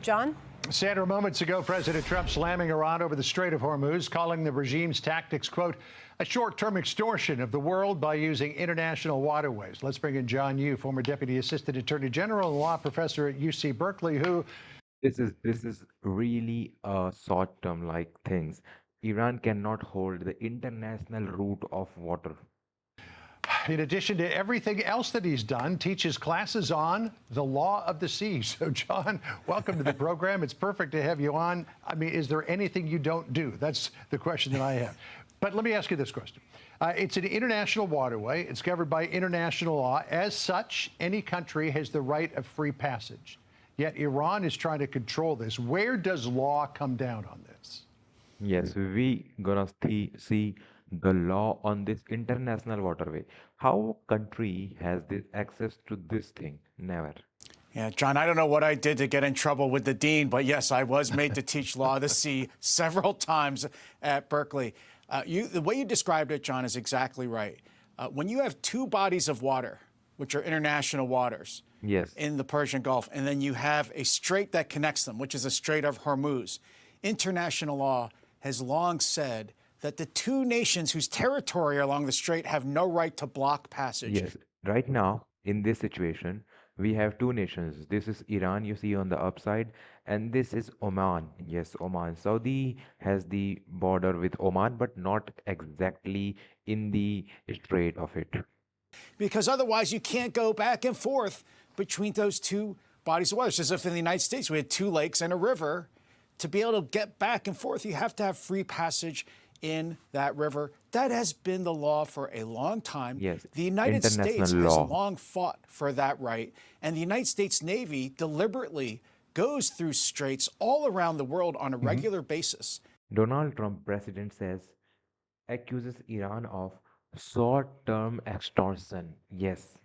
John? Sandra, moments ago, President Trump slamming Iran over the Strait of Hormuz, calling the regime's tactics, quote, a short-term extortion of the world by using international waterways. Let's bring in John Yoo, former Deputy Assistant Attorney General and law professor at UC Berkeley, who This is really a short-term like things. Iran cannot hold the international route of water. in addition to everything else that he's done, teaches classes on the law of the sea. So, John, welcome to the program. It's perfect to have you on. I mean, is there anything you don't do? That's the question that I have. But let me ask you this question. It's an international waterway. It's governed by international law. As such, any country has the right of free passage. Yet Iran is trying to control this. Where does law come down on this? Yes, we gonna see the law on this international waterway. How country has this access to this thing? Never. Yeah, John, I don't know what I did to get in trouble with the dean, but yes, I was made to teach law of the sea several times at Berkeley. The way you described it, John, is exactly right. When you have two bodies of water, which are international waters, Yes. in the Persian Gulf, and then you have a strait that connects them, which is the Strait of Hormuz. International law has long said that the two nations whose territory are along the strait have no right to block passage. Yes. Right now, in this situation, we have two nations. This is Iran, you see on the upside, and this is Oman. Yes, Oman. Saudi has the border with Oman, but not exactly in the strait of it. Because otherwise you can't go back and forth between those two bodies of water. It's as if in the United States we had two lakes and a river. To be able to get back and forth, you have to have free passage in that river. That has been the law for a long time. Yes, The United States international has law. long fought for that right. And the United States Navy deliberately goes through straits all around the world on a regular basis. Donald Trump, president, accuses Iran of short-term extortion. Yes.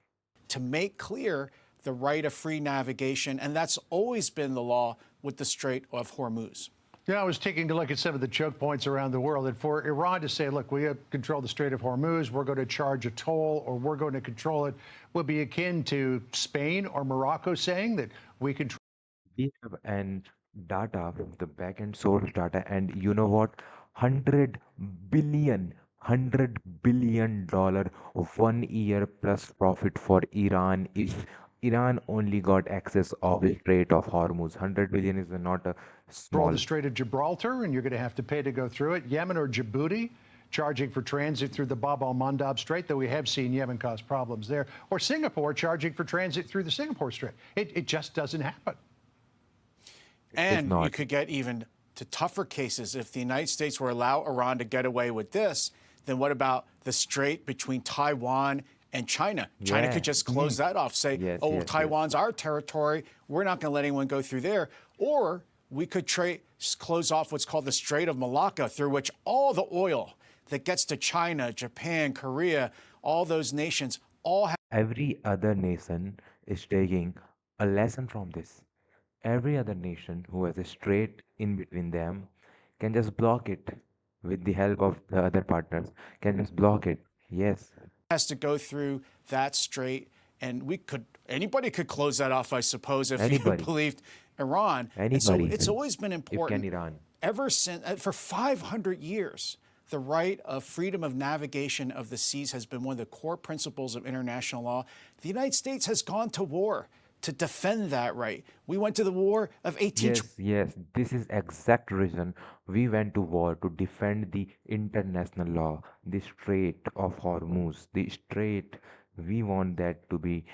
To make clear the right of free navigation, and that's always been the law with the Strait of Hormuz. Yeah, I was taking a look at some of the choke points around the world. And for Iran to say, look, we control the Strait of Hormuz, we're going to charge a toll, or we're going to control it, will be akin to Spain or Morocco saying that we control. We have an data, the backend source data, and you know what? 100 billion dollar 1 year plus profit for Iran is Iran only got access of the Strait of Hormuz. 100 billion is not a small. The Strait of Gibraltar, and you're going to have to pay to go through it. Yemen or Djibouti, charging for transit through the Bab al-Mandab Strait, though we have seen Yemen cause problems there. Or Singapore, charging for transit through the Singapore Strait. It just doesn't happen. And you could get even to tougher cases. If the United States were to allow Iran to get away with this, then what about the strait between Taiwan and China? China could just close that off, say, Yes, oh, yes, Taiwan's our territory. We're not going to let anyone go through there. Or we could close off what's called the Strait of Malacca, through which all the oil that gets to China, Japan, Korea, all those nations all have. Every other nation is taking a lesson from this. Every other nation who has a strait in between them can just block it with the help of the other partners, can just block it. Yes. Has to go through that strait, and anybody could close that off, I suppose, if you believed Iran. And so it's always been important. Iran. Ever since, for 500 years, the right of freedom of navigation of the seas has been one of the core principles of international law. The United States has gone to war to defend that right. We went to the war of 18. Yes, this is exact reason we went to war, to defend the international law, the Strait of Hormuz, the strait. We want that to be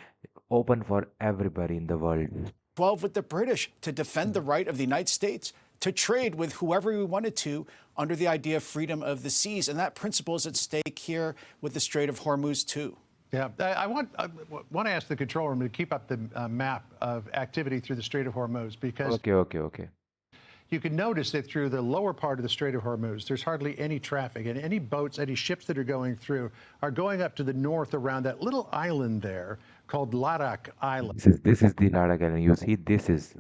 open for everybody in the world. 12 with the British to defend the right of the United States to trade with whoever we wanted to under the idea of freedom of the seas. And that principle is at stake here with the Strait of Hormuz too. Yeah, I want to ask the control room to keep up the map of activity through the Strait of Hormuz, because Okay. you can notice that through the lower part of the Strait of Hormuz, there's hardly any traffic, and any boats, any ships that are going through are going up to the north around that little island there called Ladakh Island. This is the Ladakh Island. You see, this is.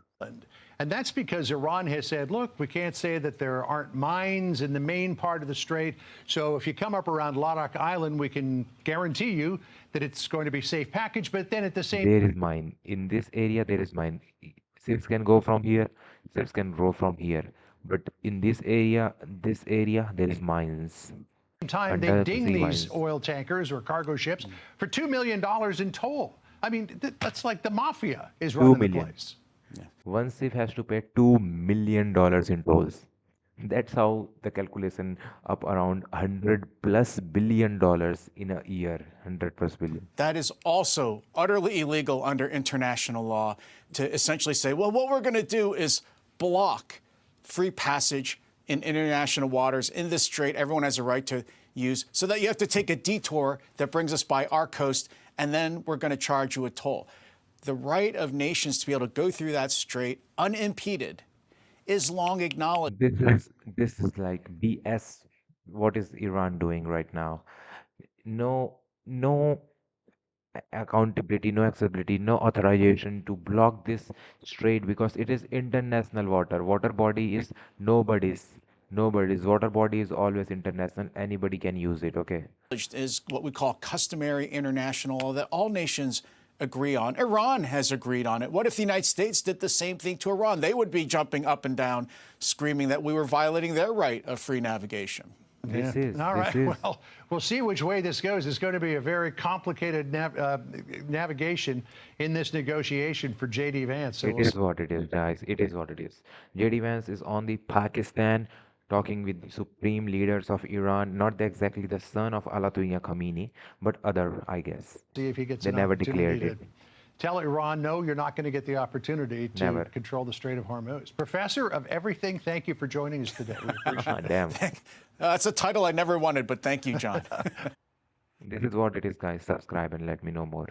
And that's because Iran has said, look, we can't say that there aren't mines in the main part of the strait. So if you come up around Ladakh Island, we can guarantee you that it's going to be safe package. But then at the same There is mine. In this area, there is mine. Ships can go from here, ships can go from here. But in this area, there is mines, Time they under the ding sea these mines. oil tankers or cargo ships for $2 million in toll. I mean, that's like the mafia is 2 running the million. place. One ship has to pay $2 million in tolls. That's how the calculation up around 100+ billion dollars in a year. 100+ billion. That is also utterly illegal under international law to essentially say, well, what we're going to do is block free passage in international waters in this strait. Everyone has a right to use, so that you have to take a detour that brings us by our coast, and then we're going to charge you a toll. The right of nations to be able to go through that strait unimpeded is long acknowledged. This is like BS. What is Iran doing right now? No accountability, no accessibility, no authorization to block this strait because it is international water. Water body is nobody's. Nobody's water body is always international. Anybody can use it. Okay. Is what we call customary international law that all nations agree on. Iran has agreed on it. What if the United States did the same thing to Iran? They would be jumping up and down, screaming that we were violating their right of free navigation. This is. All This right. is. Well, we'll see which way this goes. It's going to be a very complicated navigation in this negotiation for J.D. Vance. So It is what it is, guys. It is what it is. JD Vance is on the Pakistan talking with the supreme leaders of Iran, not exactly the son of Ayatollah Khamenei, but other, I guess. see if he gets They an never opportunity declared to it. tell Iran, no, you're not going to get the opportunity to Never. control the Strait of Hormuz. Professor of everything, thank you for joining us today. We appreciate it. Damn. That's a title I never wanted, but thank you, John. This is what it is, guys. Subscribe and let me know more.